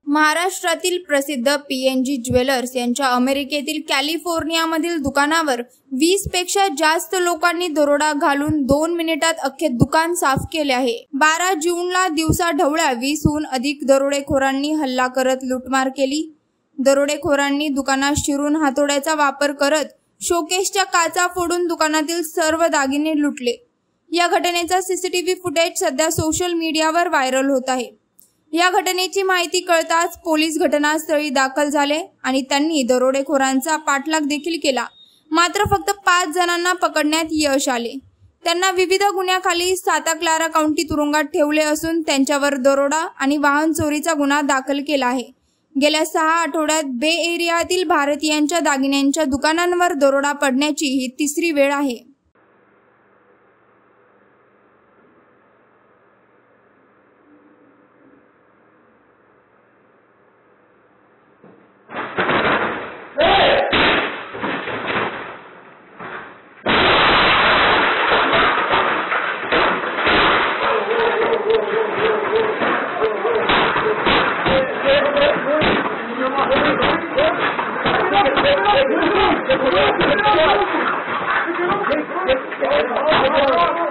महाराष्ट्रातील प्रसिद्ध PNG jewellers यांच्या अमेरिकेतील कॅलिफोर्नियामधील दुकानावर 20 पेक्षा जास्त लोकांनी दरोडा घालून 2 मिनिटात अख्खे दुकान साफ केले आहे। 12 जूनला दिवसा ढवळ्या 20 हून अधिक दरोडेखोरांनी हल्ला करत लूटमार केली। दरोडेखोरांनी दुकानात शिरून हातोड्याचा वापर करत शोकेसच्या काचा फोडून दुकानातील सर्व दागिने लुटले। या घटनेचा सीसीटीव्ही फुटेज सध्या सोशल मीडियावर व्हायरल होत आहे। या घटनेची माहिती कळताच पोलीस घटनास्थळी दाखल झाले आणि त्यांनी दरोडेखोरांचा पाठलाग देखील केला। मात्र फक्त 5 जणांना पकडण्यात यश आले। त्यांना विविध गुन्ह्याखाली सांता क्लारा काउंटी तुरुंगात ठेवले असून त्यांच्यावर दरोडा आणि वाहन चोरीचा गुन्हा दाखल केला आहे। गेल्या 6 आठवड्यात बे एरियातील भारतीयांच्या दागिन्यांच्या दुकानांवर दरोडा पडण्याची ही तिसरी वेळ आहे। Get